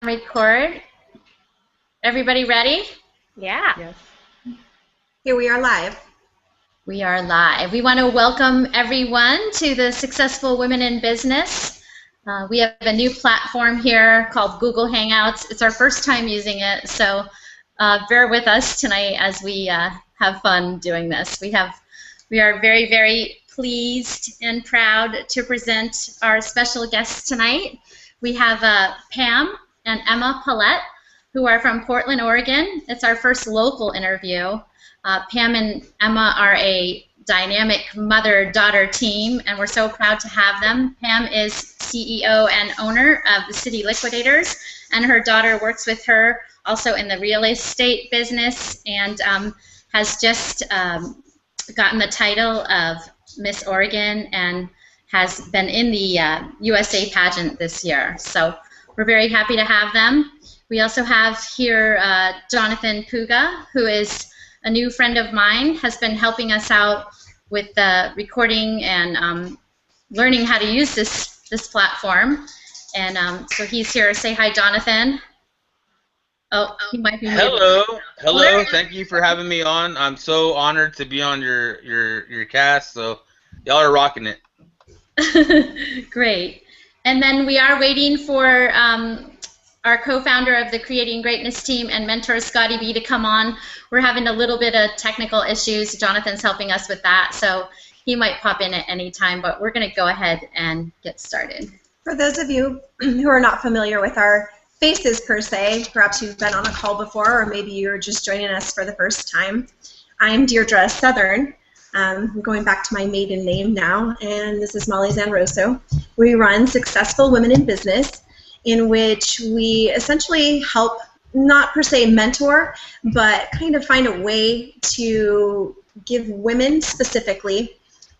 Record. Everybody ready? Yeah. Yes. Here we are live. We are live. We want to welcome everyone to the Successful Women in Business. We have a new platform here called Google Hangouts. It's our first time using it, so bear with us tonight as we have fun doing this. We are very, very pleased and proud to present our special guests tonight. We have Pam and Emma Pelett, who are from Portland, Oregon. It's our first local interview. Pam and Emma are a dynamic mother-daughter team, and we're so proud to have them. Pam is CEO and owner of the City Liquidators, and her daughter works with her also in the real estate business and has just gotten the title of Miss Oregon and has been in the USA pageant this year. So we're very happy to have them. We also have here Jonathan Puga, who is a new friend of mine, has been helping us out with the recording and learning how to use this platform. And so he's here. Say hi, Jonathan. Oh, he might be muted. Hello. Thank you for having me on. I'm so honored to be on your cast. So y'all are rocking it. Great. And then we are waiting for our co-founder of the Creating Greatness team and mentor, Scotty B, to come on. We're having a little bit of technical issues. Jonathan's helping us with that, so he might pop in at any time, but we're going to go ahead and get started. For those of you who are not familiar with our faces per se, perhaps you've been on a call before, or maybe you're just joining us for the first time. I'm Deirdre Southern. I'm going back to my maiden name now, and this is Molly Zanroso. We run Successful Women in Business, in which we essentially help, not per se mentor, but kind of find a way to give women specifically,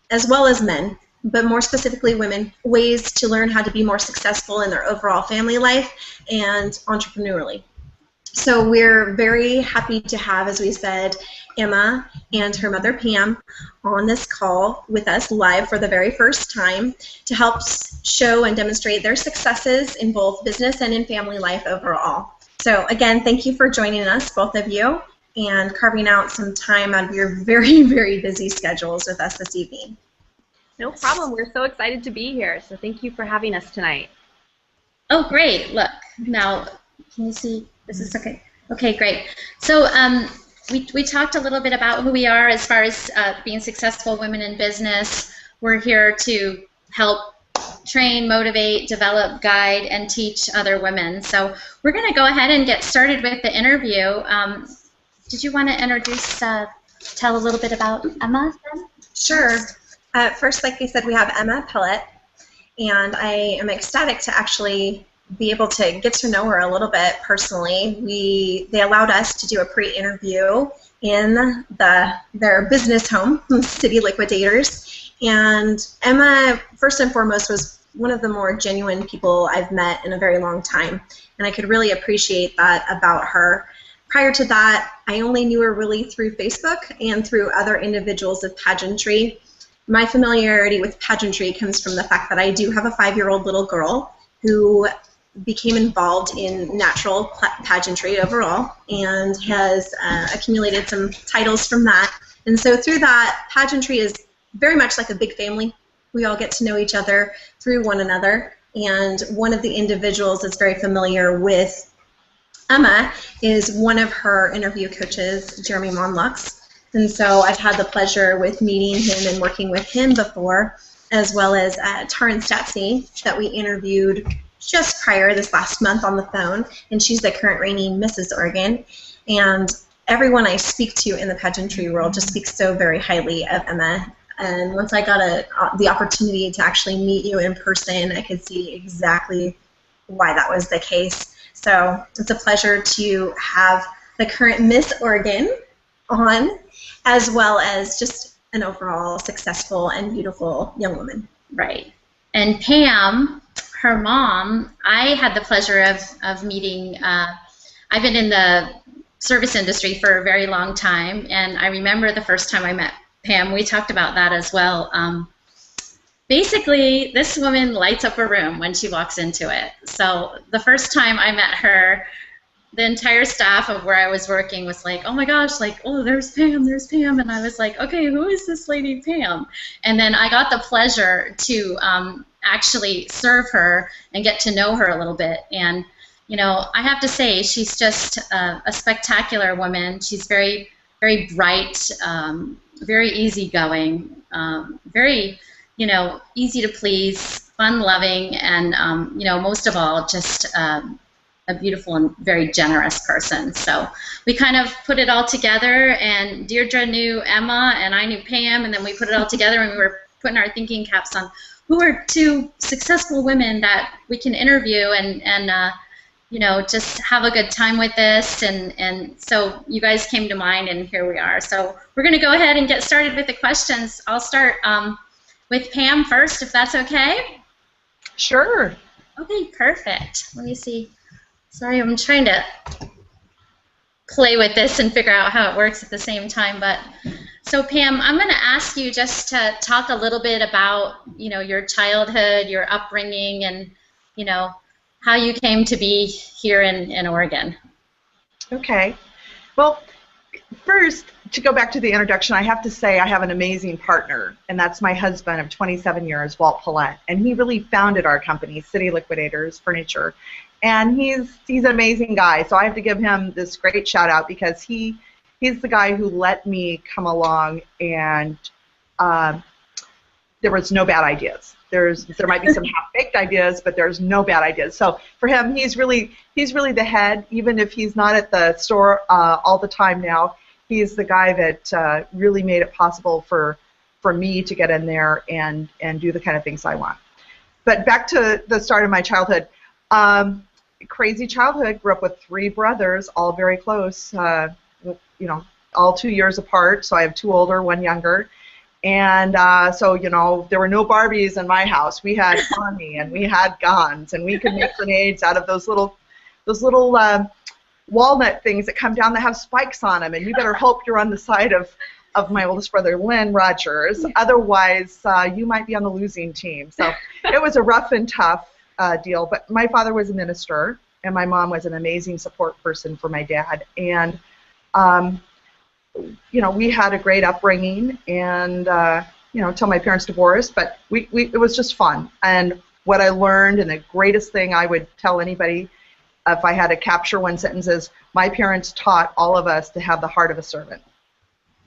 as well as men, but more specifically women, ways to learn how to be more successful in their overall family life and entrepreneurially. So we're very happy to have, as we said, Emma and her mother Pam on this call with us live for the very first time to help show and demonstrate their successes in both business and in family life overall. So again, thank you for joining us, both of you, and carving out some time out of your very, very busy schedules with us this evening. No problem. We're so excited to be here. So thank you for having us tonight. Oh, great. Look, now, can you see? This is okay. Okay, great. So we talked a little bit about who we are as far as being successful women in business. We're here to help train, motivate, develop, guide, and teach other women. So we're going to go ahead and get started with the interview. Did you want to introduce, tell a little bit about Emma then? Sure. First, like I said, we have Emma Pelett, and I am ecstatic to actually be able to get to know her a little bit personally. They allowed us to do a pre-interview in their business home, City Liquidators, and Emma, first and foremost, was one of the more genuine people I've met in a very long time, and I could really appreciate that about her. Prior to that, I only knew her really through Facebook and through other individuals of pageantry. My familiarity with pageantry comes from the fact that I do have a 5-year-old little girl who became involved in natural pageantry overall and has accumulated some titles from that. And so through that, pageantry is very much like a big family. We all get to know each other through one another. And one of the individuals that's very familiar with Emma is one of her interview coaches, Jeremy Monlux. And so I've had the pleasure with meeting him and working with him before, as well as Taryn Statsny that we interviewed just prior this last month on the phone, and she's the current reigning Mrs. Oregon. And everyone I speak to in the pageantry world just speaks so very highly of Emma. And once I got the opportunity to actually meet you in person, I could see exactly why that was the case. So it's a pleasure to have the current Miss Oregon on, as well as just an overall successful and beautiful young woman. Right. And Pam, her mom, I had the pleasure of meeting. I've been in the service industry for a very long time, and I remember the first time I met Pam, we talked about that as well. basically, this woman lights up a room when she walks into it. So the first time I met her, the entire staff of where I was working was like, oh my gosh, like, oh, there's Pam, there's Pam. And I was like, okay, who is this lady Pam? And then I got the pleasure to actually serve her and get to know her a little bit. And, you know, I have to say, she's just a spectacular woman. She's very, very bright, very easygoing, very, you know, easy to please, fun-loving, and, you know, most of all, just a beautiful and very generous person. So we kind of put it all together, and Deirdre knew Emma and I knew Pam, and then we put it all together and we were putting our thinking caps on who are two successful women that we can interview and you know, just have a good time with this, and so you guys came to mind, and here we are. So we're going to go ahead and get started with the questions. I'll start with Pam first, if that's okay. Sure. Okay, perfect. Let me see. Sorry, I'm trying to play with this and figure out how it works at the same time. But so Pam, I'm going to ask you just to talk a little bit about, you know, your childhood, your upbringing, and, you know, how you came to be here in Oregon. Okay. Well, first, to go back to the introduction, I have to say I have an amazing partner, and that's my husband of 27 years, Walt Pelett. And he really founded our company, City Liquidators Furniture. And he's an amazing guy, so I have to give him this great shout out because he's the guy who let me come along, and there was no bad ideas. There might be some half-baked ideas, but there's no bad ideas. So for him, he's really the head, even if he's not at the store all the time now. He's the guy that really made it possible for me to get in there and do the kind of things I want. But back to the start of my childhood. Crazy childhood. Grew up with 3 brothers, all very close. You know, all 2 years apart. So I have 2 older, 1 younger. And so, you know, there were no Barbies in my house. We had Army, and we had guns, and we could make grenades out of those little walnut things that come down that have spikes on them. And you better hope you're on the side of my oldest brother, Lynn Rogers. Otherwise, you might be on the losing team. So it was a rough and tough deal. But my father was a minister, and my mom was an amazing support person for my dad. And you know, we had a great upbringing, and you know, until my parents divorced, but it was just fun. And what I learned, and the greatest thing I would tell anybody, if I had to capture one sentence, is my parents taught all of us to have the heart of a servant.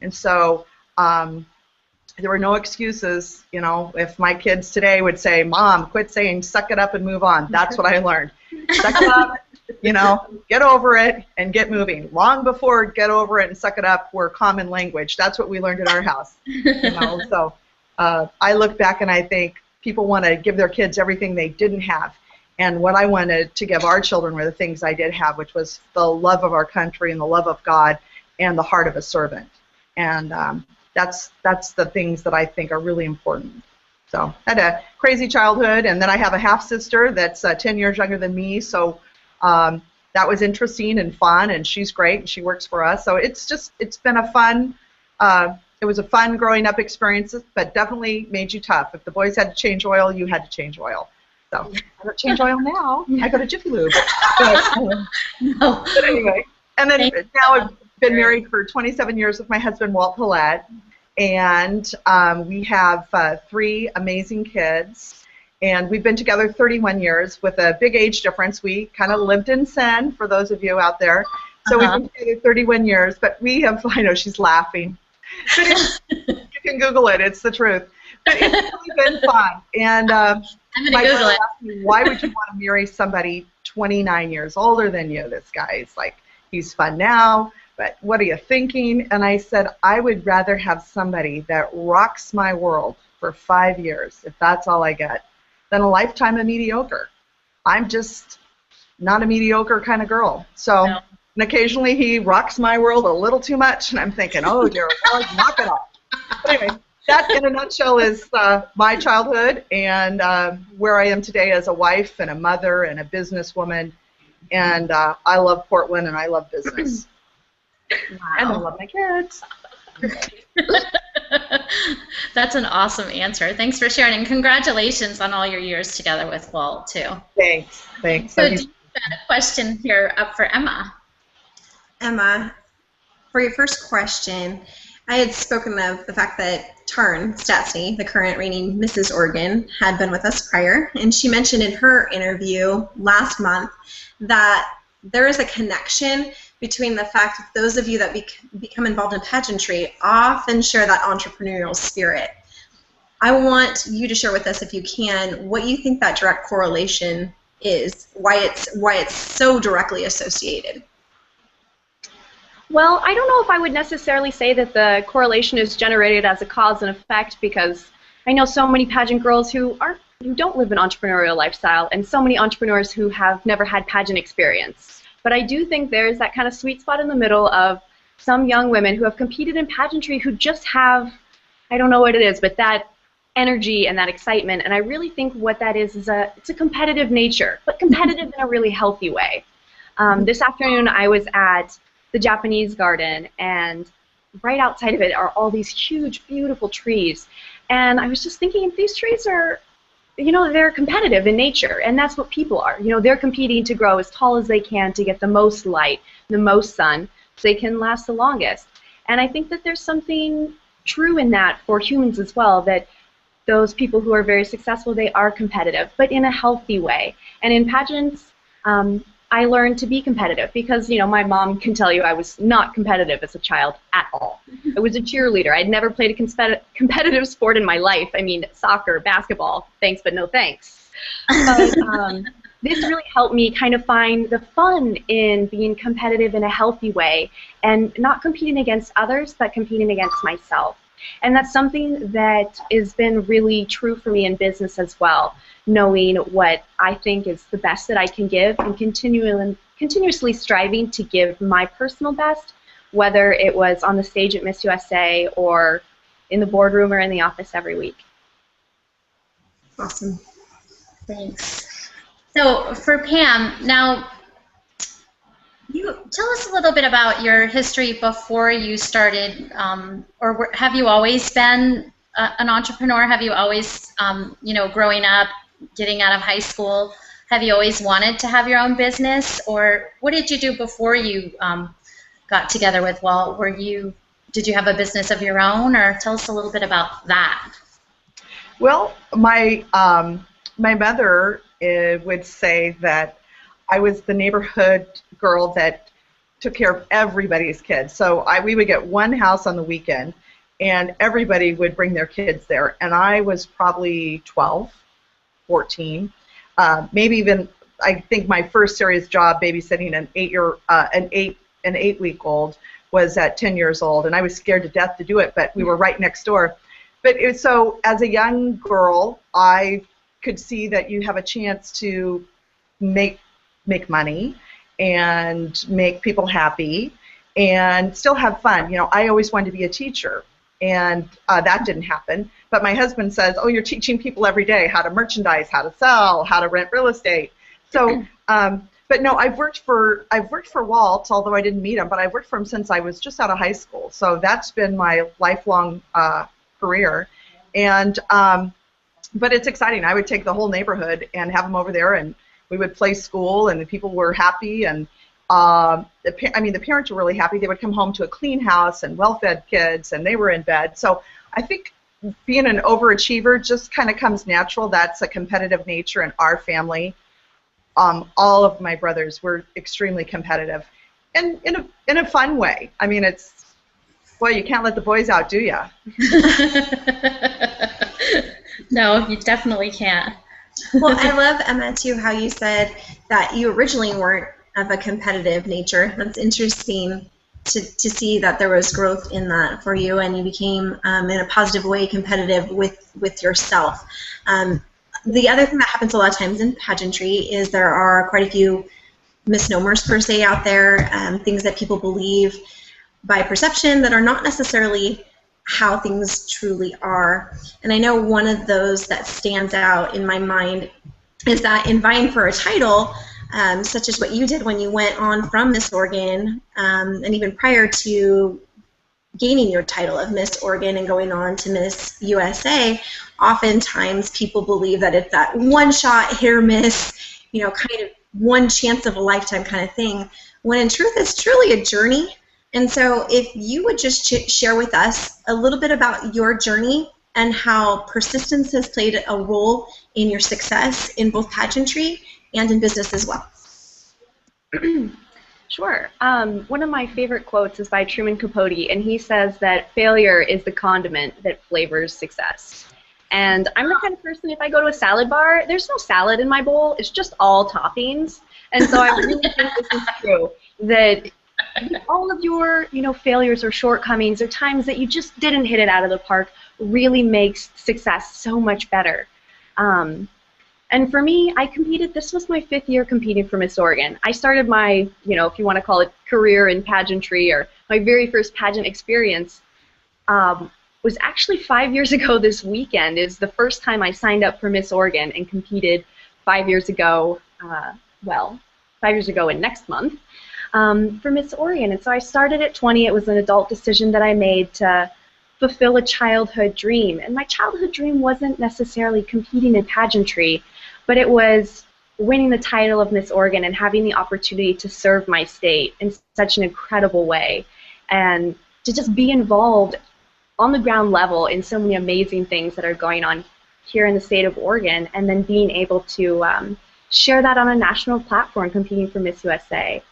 And so there were no excuses. You know, if my kids today would say, "Mom, quit saying suck it up and move on," that's what I learned. Suck it up. You know, get over it and get moving. Long before get over it and suck it up were common language. That's what we learned in our house. You know, so I look back and I think people want to give their kids everything they didn't have. And what I wanted to give our children were the things I did have, which was the love of our country and the love of God and the heart of a servant. And that's the things that I think are really important. So I had a crazy childhood, and then I have a half-sister that's 10 years younger than me, so that was interesting and fun, and she's great, and she works for us. So it's been a fun, it was a fun growing up experience, but definitely made you tough. If the boys had to change oil, you had to change oil. So I don't change oil now. I go to Jiffy Lube. But anyway, and then now I've been married for 27 years with my husband, Walt Pelett, and we have 3 amazing kids. And we've been together 31 years with a big age difference. We kind of lived in sin, for those of you out there. So we've been together 31 years, but we have, I know she's laughing. But you can Google it, it's the truth. But it's really been fun. And I'm going to Google it. Asked me, why would you want to marry somebody 29 years older than you? This guy is like, he's fun now, but what are you thinking? And I said, I would rather have somebody that rocks my world for 5 years, if that's all I get, than a lifetime of mediocre. I'm just not a mediocre kind of girl. So, no. And occasionally he rocks my world a little too much, and I'm thinking, oh, dear Lord, knock it off. But anyway, that in a nutshell is my childhood and where I am today as a wife and a mother and a businesswoman. And I love Portland, and I love business. Wow. And I love my kids. That's an awesome answer. Thanks for sharing, and congratulations on all your years together with Walt, too. Thanks. Thanks. So do you have a question here up for Emma? Emma, for your first question, I had spoken of the fact that Tarn Statsny, the current reigning Mrs. Oregon, had been with us prior, and she mentioned in her interview last month that there is a connection between the fact that those of you that become involved in pageantry often share that entrepreneurial spirit. I want you to share with us, if you can, what you think that direct correlation is, why it's so directly associated. Well, I don't know if I would necessarily say that the correlation is generated as a cause and effect, because I know so many pageant girls who don't live an entrepreneurial lifestyle, and so many entrepreneurs who have never had pageant experience. But I do think there's that kind of sweet spot in the middle of some young women who have competed in pageantry who just have, I don't know what it is, but that energy and that excitement. And I really think what that is it's a competitive nature, but competitive in a really healthy way. This afternoon I was at the Japanese garden, and right outside of it are all these huge, beautiful trees. And I was just thinking, if these trees are, they're competitive in nature, and that's what people are. They're competing to grow as tall as they can to get the most light, the most sun, so they can last the longest. And I think that there's something true in that for humans as well, that those people who are very successful, they are competitive, but in a healthy way. And in pageants, I learned to be competitive because, my mom can tell you I was not competitive as a child at all. I was a cheerleader. I'd never played a competitive sport in my life. I mean, soccer, basketball, thanks but no thanks. But this really helped me kind of find the fun in being competitive in a healthy way and not competing against others, but competing against myself. And that's something that has been really true for me in business as well, knowing what I think is the best that I can give and continuously striving to give my personal best, whether it was on the stage at Miss USA or in the boardroom or in the office every week. Awesome. Thanks. So for Pam, now, you tell us a little bit about your history before you started, or have you always been an entrepreneur? Have you always, growing up, getting out of high school, have you always wanted to have your own business, or what did you do before you got together with Walt? Did you have a business of your own, or tell us a little bit about that? Well, my mother would say that I was the neighborhood girl that took care of everybody's kids. So we would get one house on the weekend, and everybody would bring their kids there. And I was probably 12, 14, maybe even. I think my first serious job babysitting an 8-week-old was at 10 years old, and I was scared to death to do it. But we were right next door. But so as a young girl, I could see that you have a chance to make money and make people happy and still have fun. I always wanted to be a teacher, and that didn't happen. But my husband says, oh, you're teaching people every day how to merchandise, how to sell, how to rent real estate. So, but no, I've worked for Walt, although I didn't meet him, but I've worked for him since I was just out of high school. So that's been my lifelong career. And but it's exciting. I would take the whole neighborhood and have them over there, and we would play school, and the people were happy, and the parents were really happy. They would come home to a clean house and well-fed kids, and they were in bed. So I think being an overachiever just kind of comes natural. That's a competitive nature in our family. All of my brothers were extremely competitive, and in a fun way. I mean, boy, you can't let the boys out, do you? No, you definitely can't. Well, I love, Emma, too, how you said that you originally weren't of a competitive nature. That's interesting to see that there was growth in that for you, and you became, in a positive way, competitive with yourself. The other thing that happens a lot of times in pageantry is there are quite a few misnomers, per se, out there, things that people believe by perception that are not necessarily how things truly are. And I know one of those that stands out in my mind is that in vying for a title, such as what you did when you went on from Miss Oregon, and even prior to gaining your title of Miss Oregon and going on to Miss USA, oftentimes people believe that it's that one shot, hit or miss, kind of one chance of a lifetime kind of thing, when in truth it's truly a journey. And so if you would just share with us a little bit about your journey and how persistence has played a role in your success in both pageantry and in business as well. Sure. One of my favorite quotes is by Truman Capote, and he says that failure is the condiment that flavors success. And I'm the kind of person, if I go to a salad bar, there's no salad in my bowl, it's just all toppings. And so I really think this is true, that all of your failures or shortcomings or times that you just didn't hit it out of the park really makes success so much better. And for me, this was my 5th year competing for Miss Oregon. I started my, if you want to call it career in pageantry, or my very first pageant experience was actually 5 years ago this weekend. Is the first time I signed up for Miss Oregon and competed 5 years ago, 5 years ago in next month, for Miss Oregon. And so I started at 20. It was an adult decision that I made to fulfill a childhood dream. And my childhood dream wasn't necessarily competing in pageantry, but it was winning the title of Miss Oregon and having the opportunity to serve my state in such an incredible way, and to just be involved on the ground level in so many amazing things that are going on here in the state of Oregon, and then being able to share that on a national platform competing for Miss USA.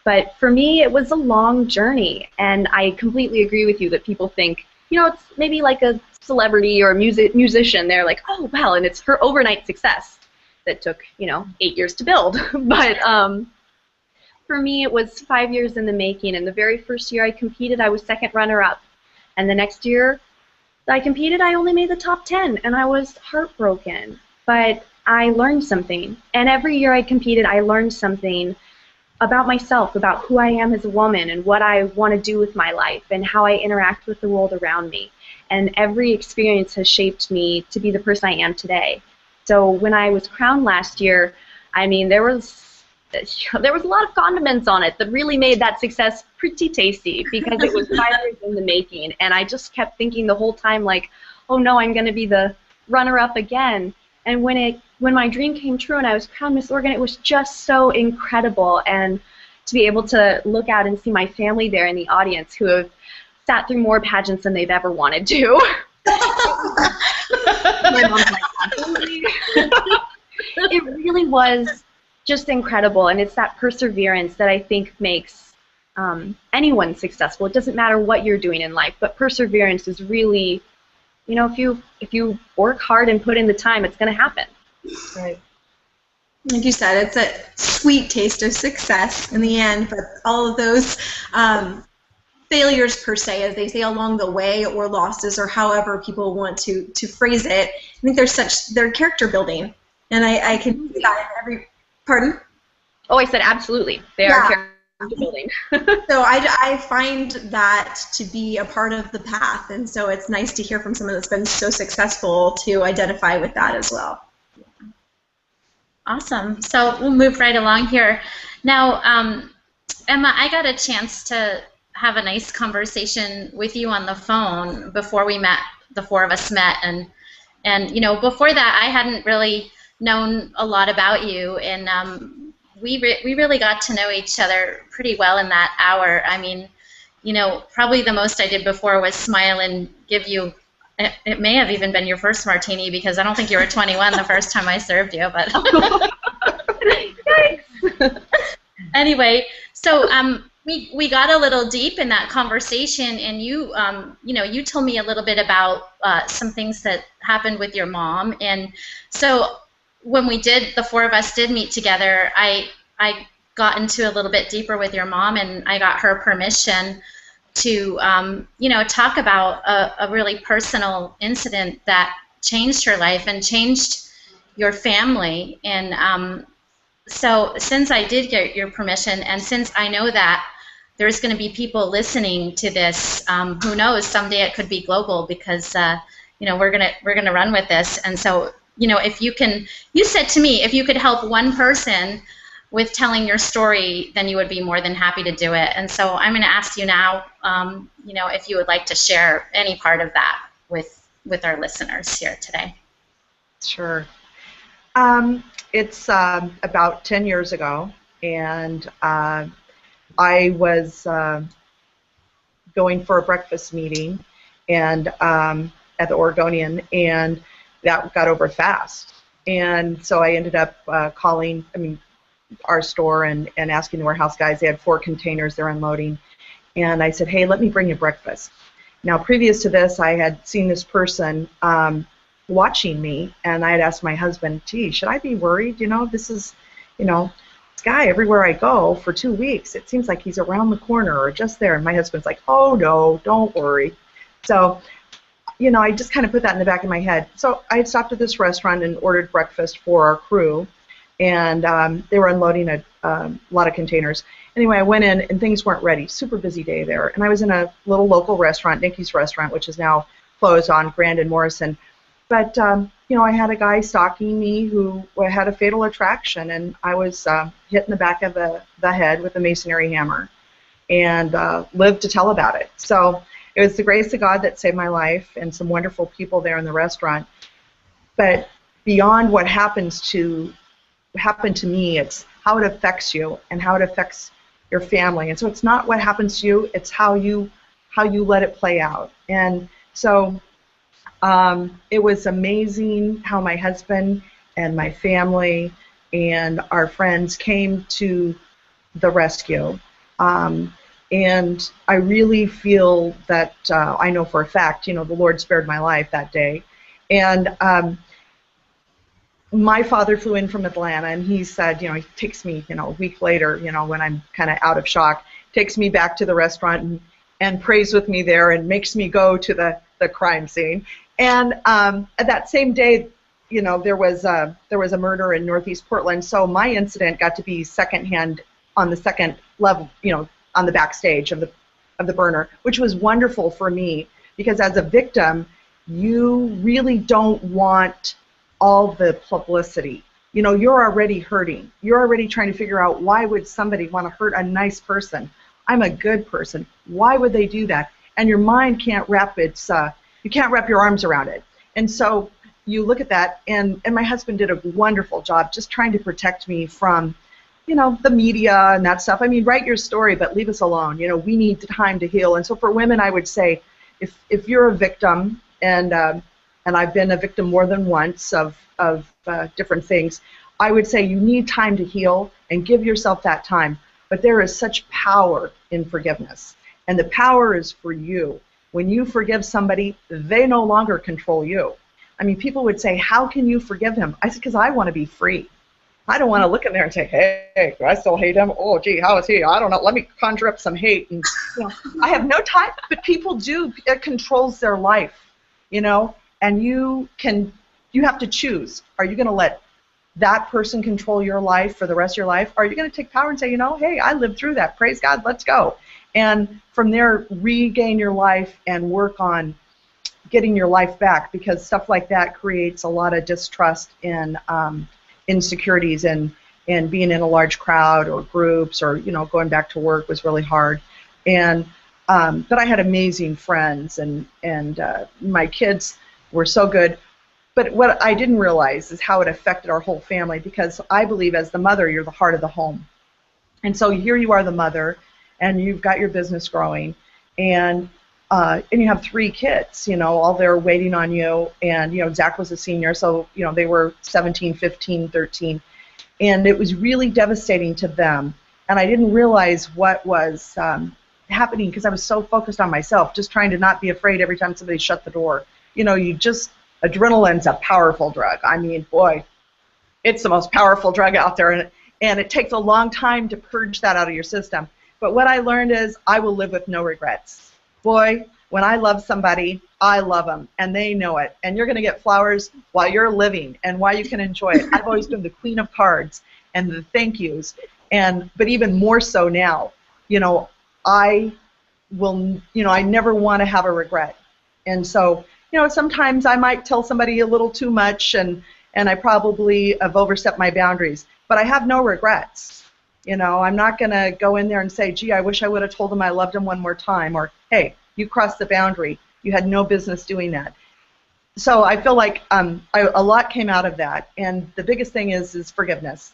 But for me, it was a long journey, and I completely agree with you that people think, it's maybe like a celebrity or a musician. They're like, oh, well, and it's her overnight success that took, 8 years to build. But for me, it was 5 years in the making, and the very first year I competed, I was second runner-up. And the next year that I competed, I only made the top 10, and I was heartbroken. But I learned something, and every year I competed, I learned something about myself, about who I am as a woman and what I want to do with my life and how I interact with the world around me. And every experience has shaped me to be the person I am today. So when I was crowned last year, I mean, there was a lot of condiments on it that really made that success pretty tasty, because it was 5 years in the making. And I just kept thinking the whole time, like, oh no, I'm going to be the runner-up again. And when my dream came true and I was crowned Miss Oregon, it was just so incredible. And to be able to look out and see my family there in the audience, who have sat through more pageants than they've ever wanted to. My mom's like, absolutely. It really was just incredible, and it's that perseverance that I think makes anyone successful. It doesn't matter what you're doing in life, but perseverance is really, if you work hard and put in the time, it's going to happen. Right. Like you said, it's a sweet taste of success in the end, but all of those failures per se, as they say, along the way, or losses, or however people want to phrase it, I think they're character building, and I can see that in every. Pardon? Oh, I said absolutely. They are character building. So I find that to be a part of the path, and so it's nice to hear from someone that's been so successful to identify with that as well. Awesome. So we'll move right along here. Now, Emma, I got a chance to have a nice conversation with you on the phone before we met. The four of us met, and before that, I hadn't really known a lot about you, and we really got to know each other pretty well in that hour. I mean, probably the most I did before was smile and give you. It may have even been your first martini, because I don't think you were 21 the first time I served you. But anyway, so we got a little deep in that conversation, and you you told me a little bit about some things that happened with your mom, and so when the four of us did meet together, I got into a little bit deeper with your mom, and I got her permission to talk about a really personal incident that changed her life and changed your family. And so since I did get your permission, and since I know that there's going to be people listening to this, who knows, someday it could be global, because we're gonna run with this. And so if you said to me, if you could help one person with telling your story, then you would be more than happy to do it. And so I'm going to ask you now, if you would like to share any part of that with our listeners here today. Sure. It's about 10 years ago, and I was going for a breakfast meeting and at the Oregonian, and that got over fast. And so I ended up calling our store and asking the warehouse guys. They had 4 containers they're unloading. And I said, hey, let me bring you breakfast. Now, previous to this, I had seen this person watching me, and I had asked my husband, gee, should I be worried? This is, this guy, everywhere I go for 2 weeks, it seems like he's around the corner or just there. And my husband's like, oh, no, don't worry. So, I just kind of put that in the back of my head. So I had stopped at this restaurant and ordered breakfast for our crew, and they were unloading a lot of containers. Anyway, I went in, and things weren't ready. Super busy day there. And I was in a little local restaurant, Nikki's Restaurant, which is now closed on Grand and Morrison. But, I had a guy stalking me who had a fatal attraction, and I was hit in the back of the head with a masonry hammer and lived to tell about it. So it was the grace of God that saved my life and some wonderful people there in the restaurant. But beyond what happened to me, it's how it affects you and how it affects your family. And so it's not what happens to you, it's how you let it play out. And so it was amazing how my husband and my family and our friends came to the rescue. And I really feel that I know for a fact, the Lord spared my life that day. And my father flew in from Atlanta, and he said, he takes me, a week later, when I'm kind of out of shock, takes me back to the restaurant and prays with me there and makes me go to the crime scene. And that same day, there was a murder in Northeast Portland, so my incident got to be secondhand on the second level, on the backstage of the burner, which was wonderful for me because as a victim, you really don't want all the publicity. You're already hurting. You're already trying to figure out why would somebody want to hurt a nice person. I'm a good person. Why would they do that? And your mind can't wrap you can't wrap your arms around it. And so you look at that, and my husband did a wonderful job just trying to protect me from, the media and that stuff. Write your story, but leave us alone. We need time to heal. And so for women, I would say, if you're a victim, and I've been a victim more than once of different things, I would say you need time to heal and give yourself that time. But there is such power in forgiveness, and the power is for you. When you forgive somebody, they no longer control you. People would say, how can you forgive him? I said, because I want to be free. I don't want to look in there and say, hey, do I still hate him? Oh, gee, how is he? I don't know. Let me conjure up some hate. And I have no time, but people do. It controls their life, and you have to choose. Are you going to let that person control your life for the rest of your life? Or are you going to take power and say, hey, I lived through that. Praise God, let's go. And from there, regain your life and work on getting your life back, because stuff like that creates a lot of distrust and insecurities, and being in a large crowd or groups, or going back to work was really hard. And but I had amazing friends, and my kids were so good. But what I didn't realize is how it affected our whole family, because I believe as the mother, you're the heart of the home. And so here you are, the mother, and you've got your business growing, and you have 3 kids, all there waiting on you, and, Zach was a senior, so, they were 17, 15, 13, and it was really devastating to them, and I didn't realize what was happening because I was so focused on myself, just trying to not be afraid every time somebody shut the door. Adrenaline's a powerful drug. Boy, it's the most powerful drug out there, and it takes a long time to purge that out of your system. But what I learned is I will live with no regrets. Boy, when I love somebody, I love them, and they know it. And you're going to get flowers while you're living and while you can enjoy it. I've always been the queen of cards and the thank yous, but even more so now. I never want to have a regret. And so, sometimes I might tell somebody a little too much, and I probably have overstepped my boundaries. But I have no regrets. You know, I'm not going to go in there and say, gee, I wish I would have told him I loved him one more time, or, hey, you crossed the boundary. You had no business doing that. So I feel like a lot came out of that, and the biggest thing is forgiveness.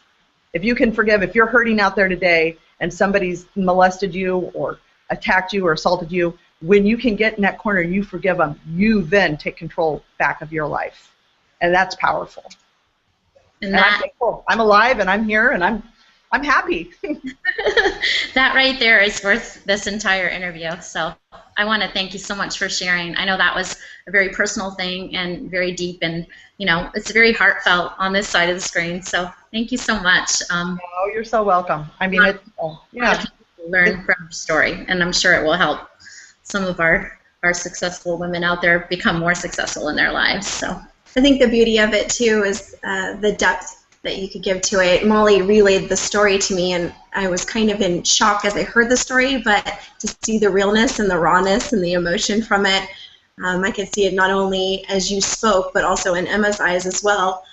If you can forgive, if you're hurting out there today and somebody's molested you or attacked you or assaulted you, when you can get in that corner and you forgive them, you then take control back of your life, and that's powerful. And I'm thankful. I'm alive and I'm here and I'm happy. that right there is worth this entire interview. So I want to thank you so much for sharing. I know that was a very personal thing and very deep, and you know, it's very heartfelt on this side of the screen. So thank you so much. Oh, you're so welcome. I mean, yeah. Learn from your story, and I'm sure it will help some of our successful women out there become more successful in their lives. So I think the beauty of it too is the depth that you could give to it. Molly relayed the story to me, and I was kind of in shock as I heard the story, but to see the realness and the rawness and the emotion from it, I could see it not only as you spoke, but also in Emma's eyes as well,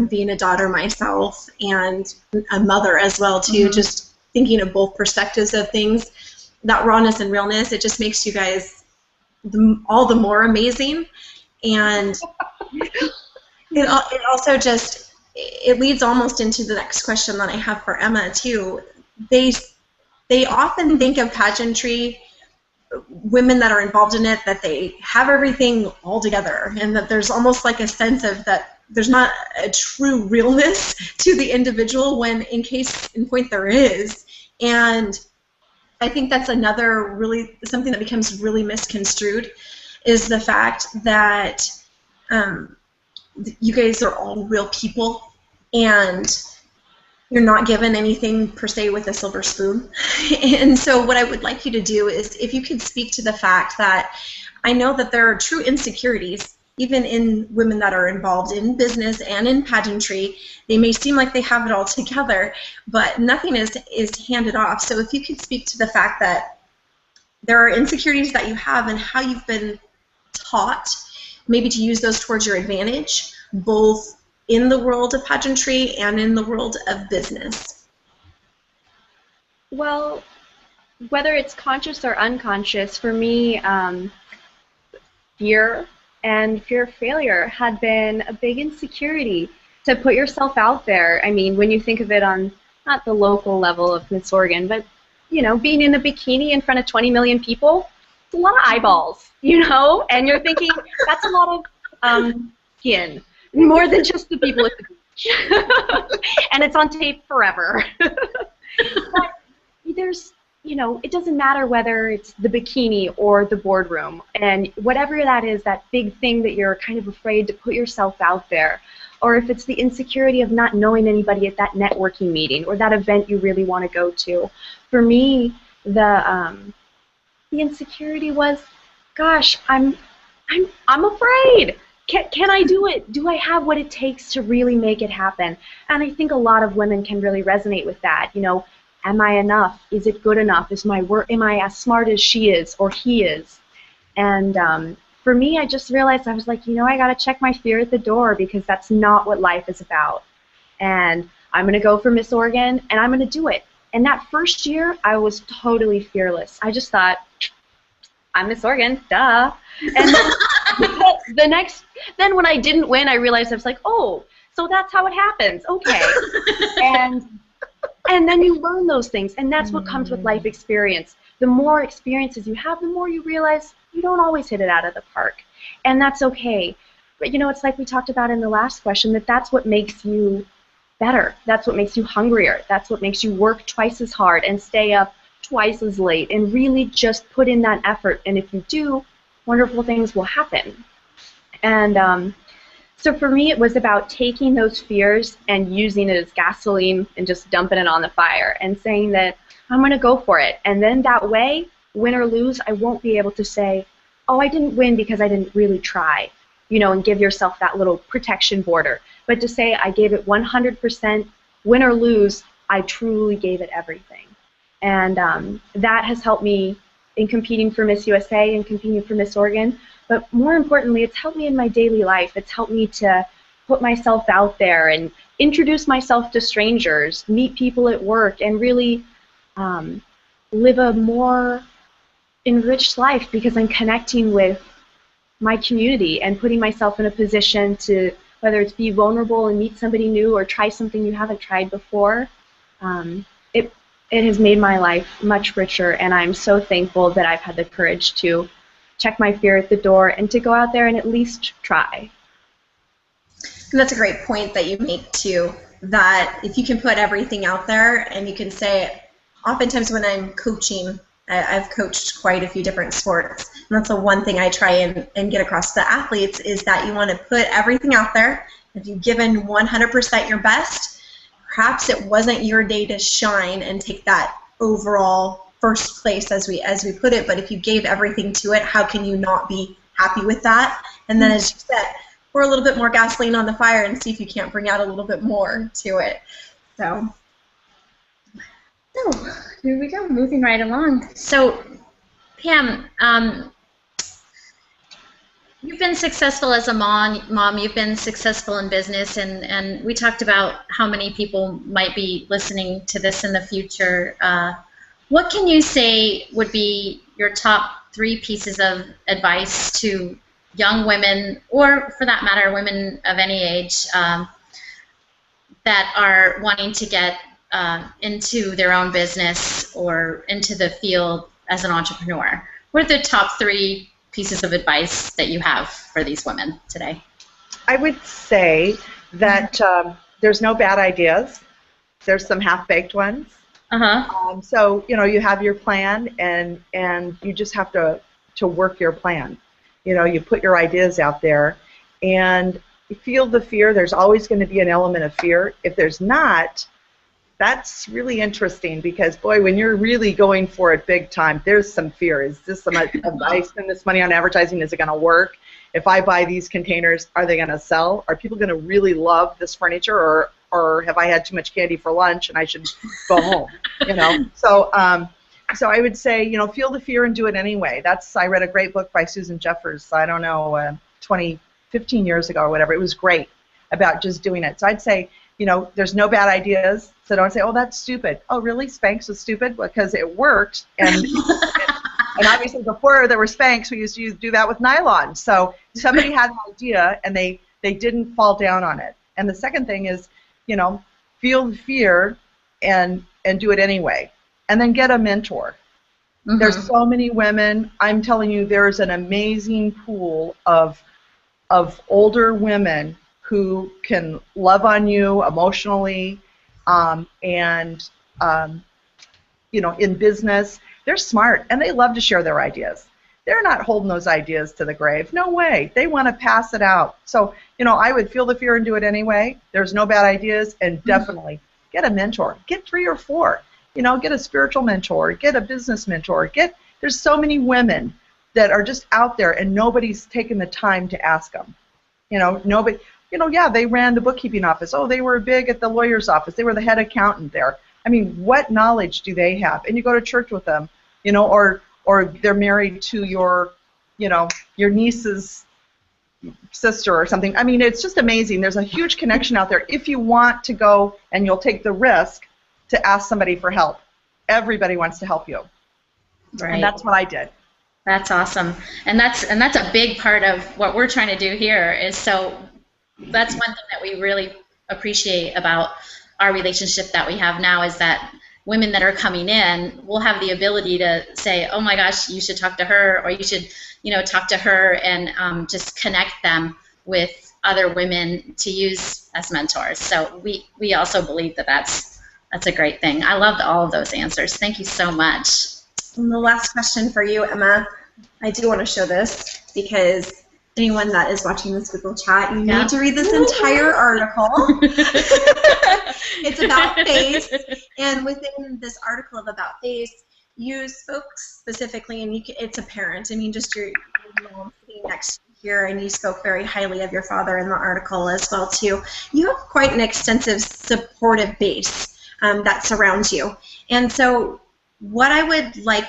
being a daughter myself and a mother as well too, just thinking of both perspectives of things. That rawness and realness, it just makes you guys all the more amazing. And it also just, it leads almost into the next question that I have for Emma too. They often think of pageantry, women that are involved in it, that they have everything all together, and that there's almost like a sense of that there's not a true realness to the individual, when in case in point there is. And I think that's another really, something that becomes really misconstrued, is the fact that you guys are all real people, and you're not given anything per se with a silver spoon. And so what I would like you to do is, if you could speak to the fact that I know that there are true insecurities even in women that are involved in business and in pageantry. They may seem like they have it all together, but nothing is handed off. So if you could speak to the fact that there are insecurities that you have and how you've been taught maybe to use those towards your advantage, both in the world of pageantry and in the world of business. Well, whether it's conscious or unconscious, for me, fear and fear of failure had been a big insecurity. To put yourself out there, I mean, when you think of it on not the local level of Miss Oregon, but you know, being in a bikini in front of 20 million people, it's a lot of eyeballs, you know, and you're thinking that's a lot of skin, more than just the people at the beach, and it's on tape forever. But there's, you know, it doesn't matter whether it's the bikini or the boardroom, and whatever that is, that big thing that you're kind of afraid to put yourself out there, or if it's the insecurity of not knowing anybody at that networking meeting or that event you really want to go to. For me, the insecurity was, gosh, I'm afraid. Can I do it? Do I have what it takes to really make it happen? And I think a lot of women can really resonate with that. You know, am I enough? Is it good enough? Is my work? Am I as smart as she is or he is? And for me, I just realized, I was like, you know, I got to check my fear at the door, because that's not what life is about. And I'm going to go for Miss Oregon, and I'm going to do it. And that first year, I was totally fearless. I just thought, I'm Miss Oregon, duh. And then when I didn't win, I realized, I was like, oh, so that's how it happens. Okay. And then you learn those things, and that's what comes with life experience. The more experiences you have, the more you realize you don't always hit it out of the park, and that's okay. But you know, it's like we talked about in the last question, that's what makes you better. That's what makes you hungrier. That's what makes you work twice as hard and stay up twice as late and really just put in that effort. And if you do, wonderful things will happen. And so for me, it was about taking those fears and using it as gasoline and just dumping it on the fire and saying that I'm going to go for it. And then that way, win or lose, I won't be able to say, oh, I didn't win because I didn't really try, you know, and give yourself that little protection border. But to say I gave it 100%, win or lose, I truly gave it everything. And that has helped me in competing for Miss USA and competing for Miss Oregon. But more importantly, it's helped me in my daily life. It's helped me to put myself out there and introduce myself to strangers, meet people at work, and really live a more enriched life because I'm connecting with my community and putting myself in a position to, whether it's be vulnerable and meet somebody new or try something you haven't tried before. It has made my life much richer, and I'm so thankful that I've had the courage to check my fear at the door and to go out there and at least try. And that's a great point that you make too, that if you can put everything out there and you can say, oftentimes when I'm coaching, I've coached quite a few different sports, and that's the one thing I try and get across to the athletes is that you want to put everything out there. If you've given 100% your best, perhaps it wasn't your day to shine and take that overall first place as we put it, but if you gave everything to it, how can you not be happy with that? And then as you said, pour a little bit more gasoline on the fire and see if you can't bring out a little bit more to it. So here we go, moving right along. So Pam, you've been successful as a mom, you've been successful in business, and we talked about how many people might be listening to this in the future. What can you say would be your top 3 pieces of advice to young women, or for that matter, women of any age, that are wanting to get into their own business or into the field as an entrepreneur? What are the top 3 pieces of advice that you have for these women today? I would say that there's no bad ideas. There's some half-baked ones. So you have your plan, and you just have to work your plan. You put your ideas out there, and you feel the fear. There's always going to be an element of fear. If there's not, that's really interesting because, boy, when you're really going for it big time, there's some fear. Is this some I spend this money on advertising? Is it going to work? If I buy these containers, are they going to sell? Are people going to really love this furniture, or have I had too much candy for lunch and I should go home? So I would say, feel the fear and do it anyway. I read a great book by Susan Jeffers, I don't know, 15 years ago or whatever. It was great about just doing it. So I'd say, there's no bad ideas, so don't say, oh, that's stupid. Oh, really? Spanx was stupid? Because it worked, and obviously before there were Spanx, we used to do that with nylon. So somebody had an idea, and they didn't fall down on it. And the second thing is, feel the fear and do it anyway. And then get a mentor. Mm-hmm. There's so many women. I'm telling you, there's an amazing pool of older women who can love on you emotionally, in business. They're smart, and they love to share their ideas. They're not holding those ideas to the grave. No way. They want to pass it out. So, I would feel the fear and do it anyway. There's no bad ideas, and definitely get a mentor. Get 3 or 4. Get a spiritual mentor. Get a business mentor. There's so many women that are just out there, and nobody's taken the time to ask them. Nobody. They ran the bookkeeping office. Oh, they were big at the lawyer's office. They were the head accountant there. I mean, what knowledge do they have? And you go to church with them, or they're married to your niece's sister or something. I mean, it's just amazing. There's a huge connection out there if you want to go and you'll take the risk to ask somebody for help. Everybody wants to help you. Right. And that's what I did. That's awesome. And that's a big part of what we're trying to do here is that's one thing that we really appreciate about our relationship that we have now is that women that are coming in will have the ability to say, oh my gosh, you should talk to her, or you should, talk to her, and just connect them with other women to use as mentors. So we also believe that that's a great thing. I loved all of those answers. Thank you so much. And the last question for you, Emma, I do want to show this because anyone that is watching this Google chat, you need to read this entire article. It's about face, and within this article of About Face, you spoke specifically, and it's apparent. I mean, just your mom sitting next to you here, and you spoke very highly of your father in the article as well too. You have quite an extensive supportive base that surrounds you, and so what I would like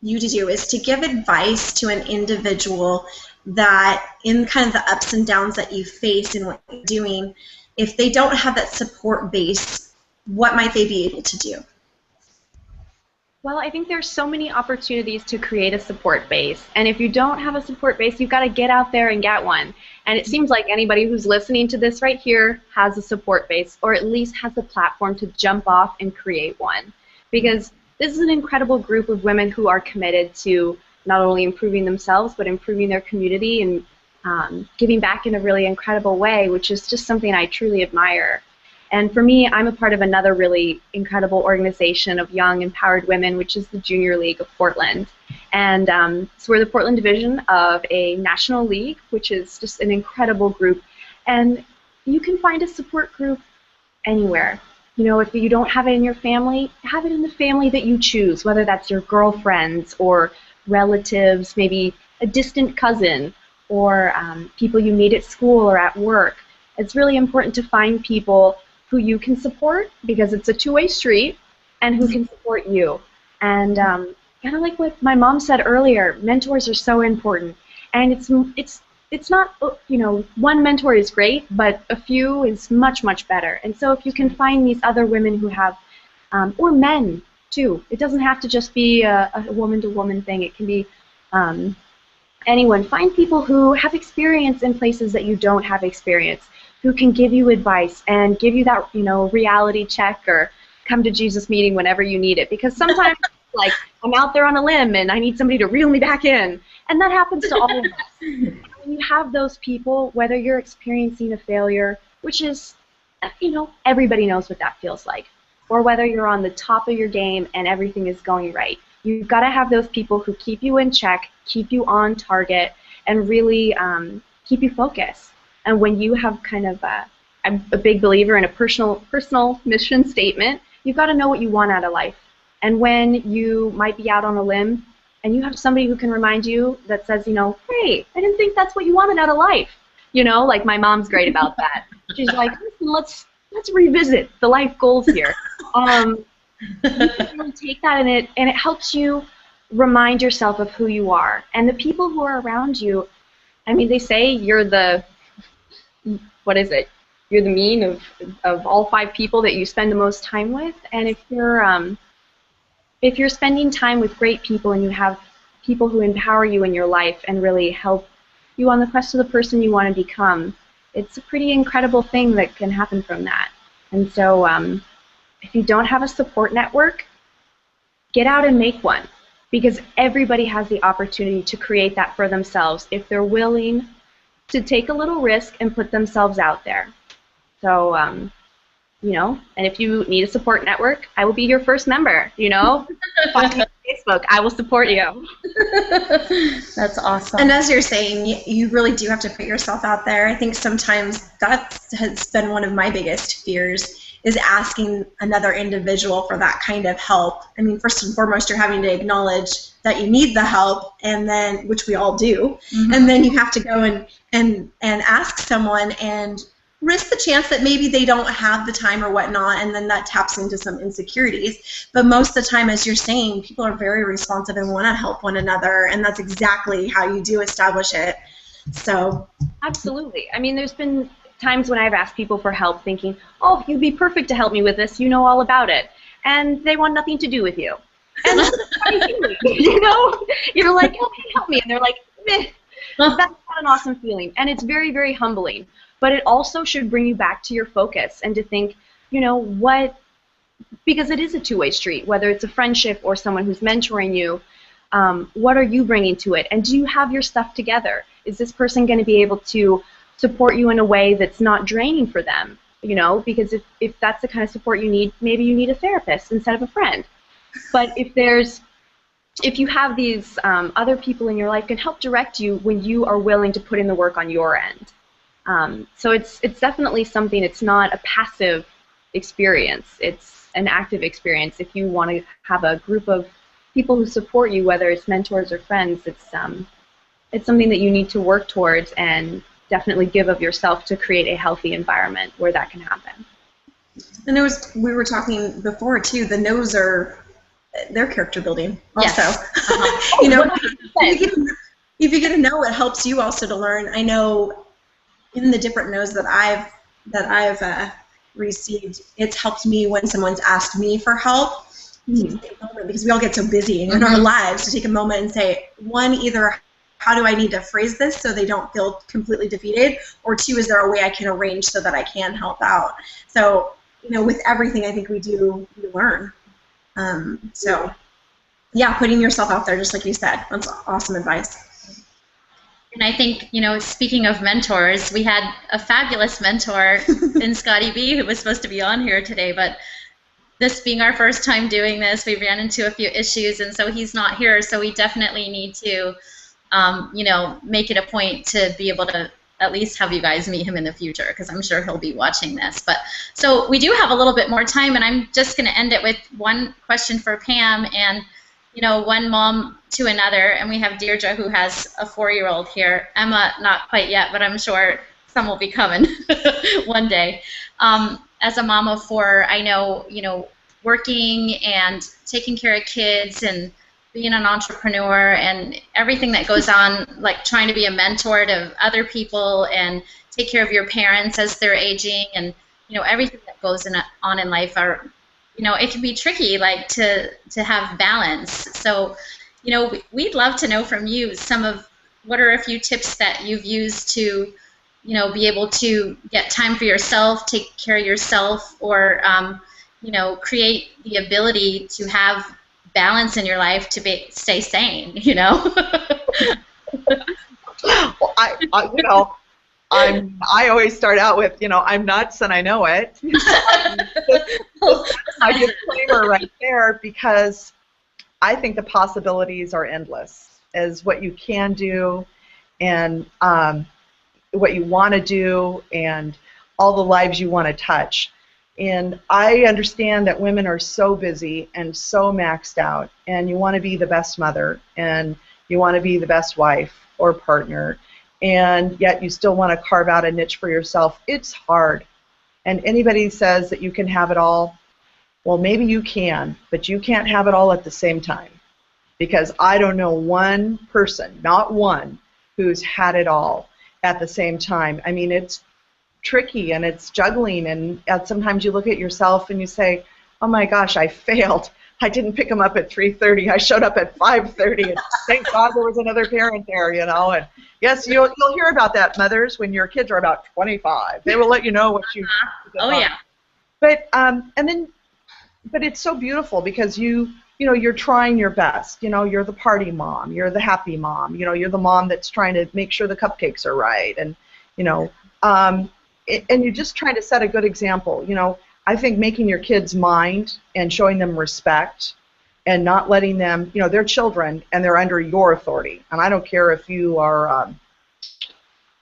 you to do is to give advice to an individual that in kind of the ups and downs that you face in what you're doing, if they don't have that support base, what might they be able to do? Well, I think there's so many opportunities to create a support base. And if you don't have a support base, you've got to get out there and get one. And it seems like anybody who's listening to this right here has a support base, or at least has the platform to jump off and create one. Because this is an incredible group of women who are committed to not only improving themselves, but improving their community and giving back in a really incredible way, which is just something I truly admire. And for me, I'm a part of another really incredible organization of young, empowered women, which is the Junior League of Portland. And so we're the Portland division of a national league, which is just an incredible group. And you can find a support group anywhere. You know, if you don't have it in your family, have it in the family that you choose, whether that's your girlfriends or relatives, maybe a distant cousin, or people you meet at school or at work. It's really important to find people who you can support, because it's a two-way street, and who can support you. And kind of like what my mom said earlier, mentors are so important. And it's not, you know, one mentor is great, but a few is much, much better. And so if you can find these other women who have, or men too, it doesn't have to just be a woman-to-woman thing. It can be anyone. Find people who have experience in places that you don't have experience, who can give you advice and give you that, you know, reality check, or come to Jesus meeting whenever you need it. Because sometimes, like, I'm out there on a limb and I need somebody to reel me back in. And that happens to all of us. And when you have those people, whether you're experiencing a failure, which is, you know, everybody knows what that feels like, or whether you're on the top of your game and everything is going right, you've got to have those people who keep you in check, keep you on target, and really keep you focused. And when you have kind of I'm a big believer in a personal mission statement, you've got to know what you want out of life. And when you might be out on a limb and you have somebody who can remind you, that says, you know, hey, I didn't think that's what you wanted out of life. You know, like my mom's great about that. She's like, listen, let's revisit the life goals here. You can really take that and it helps you remind yourself of who you are. And the people who are around you, I mean, they say you're the, what is it? You're the mean of all 5 people that you spend the most time with. And if you're spending time with great people and you have people who empower you in your life and really help you on the quest to the person you want to become, it's a pretty incredible thing that can happen from that. And so if you don't have a support network, get out and make one, because everybody has the opportunity to create that for themselves if they're willing to take a little risk and put themselves out there. So, you know, and if you need a support network, I will be your first member, you know. Find me on Facebook. I will support you. That's awesome. And as you're saying, you really do have to put yourself out there. I think sometimes that has been one of my biggest fears, is asking another individual for that kind of help. I mean, first and foremost, you're having to acknowledge that you need the help, and then, which we all do, and then you have to go and ask someone and risk the chance that maybe they don't have the time or whatnot, and then that taps into some insecurities. But most of the time, as you're saying, people are very responsive and want to help one another, and that's exactly how you do establish it. So absolutely. I mean, there's been times when I've asked people for help thinking, oh, you'd be perfect to help me with this, you know all about it, and they want nothing to do with you. And that's a funny feeling, you know? You're like, oh, hey, help me, and they're like, meh. That's not an awesome feeling, and it's very, very humbling. But it also should bring you back to your focus and to think, you know, what, because it is a two-way street, whether it's a friendship or someone who's mentoring you, what are you bringing to it? And do you have your stuff together? Is this person going to be able to support you in a way that's not draining for them? You know, because if that's the kind of support you need, maybe you need a therapist instead of a friend. But if you have these other people in your life can help direct you when you are willing to put in the work on your end. So it's definitely something. It's not a passive experience. It's an active experience. If you want to have a group of people who support you, whether it's mentors or friends, it's something that you need to work towards and definitely give of yourself to create a healthy environment where that can happen. And we were talking before too. The no's they're character building also. Yes. You know, if you get a no, it helps you also to learn. I know in the different no's that I've that I've received, it's helped me when someone's asked me for help. To take a moment, because we all get so busy in our lives, to take a moment and say, one, either how do I need to phrase this so they don't feel completely defeated, or two, is there a way I can arrange so that I can help out? So, with everything I think we do, we learn. So, yeah, putting yourself out there, just like you said, that's awesome advice. And I think, speaking of mentors, we had a fabulous mentor in Scotty B who was supposed to be on here today, but this being our first time doing this, we ran into a few issues, and so he's not here. So we definitely need to, make it a point to be able to at least have you guys meet him in the future, because I'm sure he'll be watching this. But so we do have a little bit more time, and I'm just going to end it with one question for Pam, and one mom to another. And we have Deirdre, who has a 4-year-old here. Emma, not quite yet, but I'm sure some will be coming one day. As a mom of 4, I know, working and taking care of kids and being an entrepreneur and everything that goes on, like trying to be a mentor to other people and take care of your parents as they're aging, and everything that goes on in life are, it can be tricky, like to have balance. So, we'd love to know from you some of what are a few tips that you've used to be able to get time for yourself, take care of yourself, or, create the ability to have balance in your life to stay sane, Well, I always start out with, I'm nuts and I know it. That's my disclaimer right there, because I think the possibilities are endless as what you can do and what you want to do and all the lives you want to touch. And I understand that women are so busy and so maxed out, and you want to be the best mother and you want to be the best wife or partner, and yet you still want to carve out a niche for yourself. It's hard. And anybody says that you can have it all, well, maybe you can, but you can't have it all at the same time, because I don't know one person, not one, who's had it all at the same time. I mean, it's tricky and it's juggling, and sometimes you look at yourself and you say, oh my gosh, I failed. I didn't pick them up at 3:30. I showed up at 5:30, and thank God there was another parent there, And yes, you'll hear about that, mothers, when your kids are about 25. They will let you know what you. Oh yeah. But but it's so beautiful, because you're trying your best. You're the party mom. You're the happy mom. You're the mom that's trying to make sure the cupcakes are right, and and you're just trying to set a good example. I think making your kids mind and showing them respect and not letting them, they're children and they're under your authority. And I don't care if you are,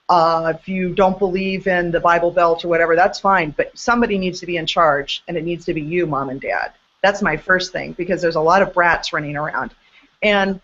if you don't believe in the Bible Belt or whatever, that's fine. But somebody needs to be in charge, and it needs to be you, mom and dad. That's my first thing, because there's a lot of brats running around. And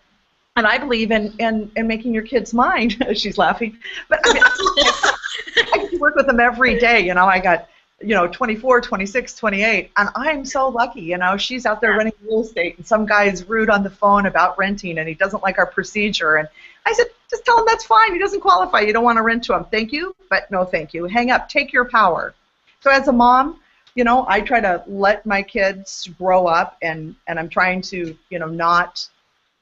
I believe in making your kids mind. She's laughing. But I mean, I get to work with them every day. I got 24, 26, 28, and I'm so lucky. She's out there running real estate, and some guy is rude on the phone about renting, and he doesn't like our procedure. And I said, just tell him that's fine. He doesn't qualify. You don't want to rent to him. Thank you, but no thank you. Hang up. Take your power. So as a mom, I try to let my kids grow up, and I'm trying to, not.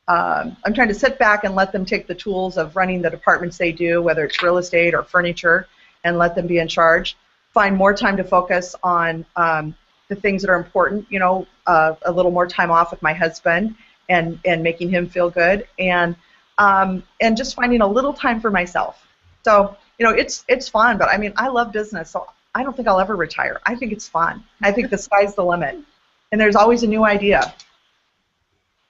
I'm trying to sit back and let them take the tools of running the departments they do, whether it's real estate or furniture, and let them be in charge. Find more time to focus on the things that are important, a little more time off with my husband and making him feel good, and just finding a little time for myself. So, it's fun, but I mean, I love business, so I don't think I'll ever retire. I think it's fun. I think the sky's the limit, and there's always a new idea.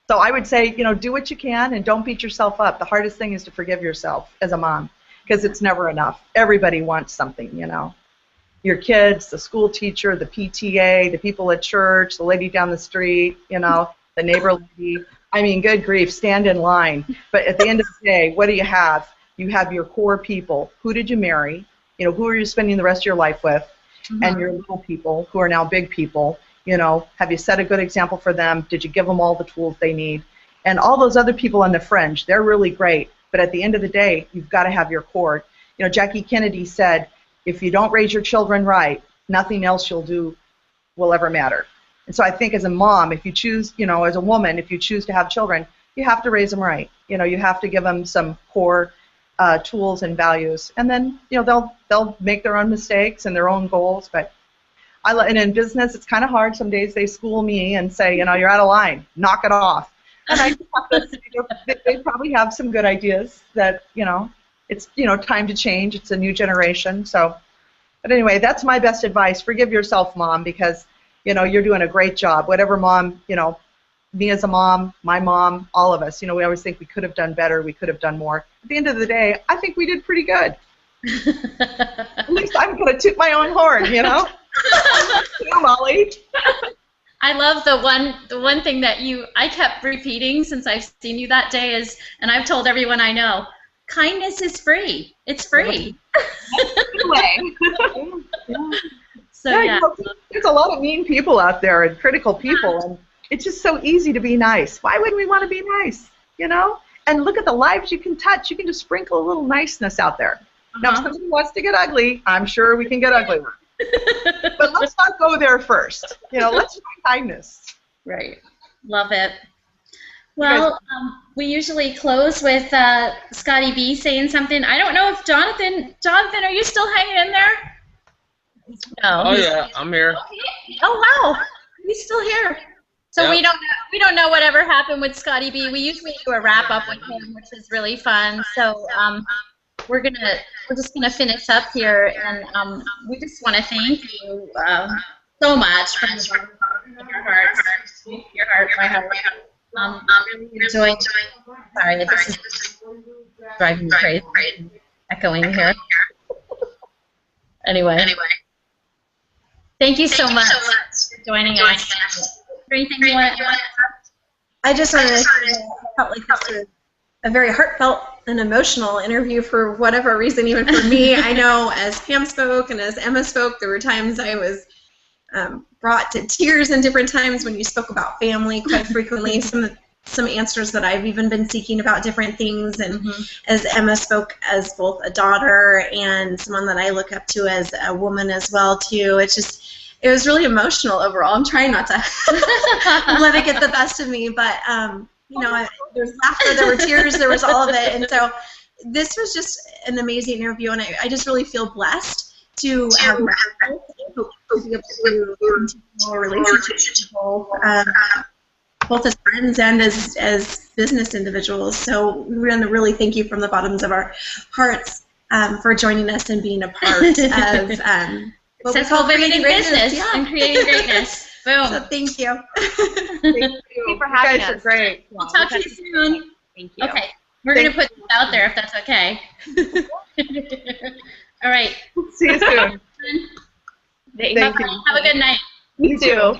So I would say, do what you can and don't beat yourself up. The hardest thing is to forgive yourself as a mom, because it's never enough. Everybody wants something, Your kids, the school teacher, the PTA, the people at church, the lady down the street, the neighbor lady. I mean, good grief, stand in line. But at the end of the day, what do you have? You have your core people. Who did you marry? Who are you spending the rest of your life with? Mm-hmm. And your little people, who are now big people. Have you set a good example for them? Did you give them all the tools they need? And all those other people on the fringe, they're really great. But at the end of the day, you've got to have your core. Jackie Kennedy said, if you don't raise your children right, nothing else you'll do will ever matter. And so I think as a mom, if you choose, as a woman, if you choose to have children, you have to raise them right. You have to give them some core tools and values, and then they'll make their own mistakes and their own goals. But and in business, it's kind of hard. Some days they school me and say, you're out of line, knock it off. And I have to, they probably have some good ideas that it's time to change. It's a new generation. So, but anyway, that's my best advice. Forgive yourself, Mom, because you're doing a great job. Whatever mom, me as a mom, my mom, all of us, we always think we could have done better, we could have done more. At the end of the day, I think we did pretty good. At least I'm going to toot my own horn, Molly. I love the one thing that I kept repeating since I've seen you that day is, and I've told everyone I know, kindness is free. It's free. So yeah. There's a lot of mean people out there and critical people, and it's just so easy to be nice. Why wouldn't we want to be nice? And look at the lives you can touch. You can just sprinkle a little niceness out there. Now, if somebody wants to get ugly, I'm sure we can get uglier. But let's not go there first. Let's try kindness. Right. Love it. Well, we usually close with Scotty B saying something. I don't know if Jonathan, are you still hanging in there? No. Oh yeah, I'm here. Okay. Oh wow, he's still here. So yep. we don't know whatever happened with Scotty B. We usually do a wrap up with him, which is really fun. So we're just gonna finish up here, and we just want to thank you so much from the bottom of your hearts, your heart, my heart. Really enjoying. Sorry, this is driving me crazy. Echoing here. Anyway. Thank you so much for joining us. Anything you want to add? I just want to say I felt like this was a very heartfelt and emotional interview for whatever reason, even for me. I know as Pam spoke and as Emma spoke, there were times I was brought to tears in different times when you spoke about family quite frequently. Some answers that I've even been seeking about different things, and as Emma spoke as both a daughter and someone that I look up to as a woman as well too. It was really emotional overall. I'm trying not to let it get the best of me, but there was laughter, there were tears, there was all of it, and so this was just an amazing interview, and I just really feel blessed to have be able to continue a relationship with both as friends and as business individuals. So we want to really thank you from the bottoms of our hearts for joining us and being a part of successful women in business and creating greatness. Boom. So thank you. Thank you for having us. You guys are great. We'll talk to you soon. Thank you. Okay. We're going to put this out there if that's okay. All right. See you soon. Thank you. Have a good night. You too.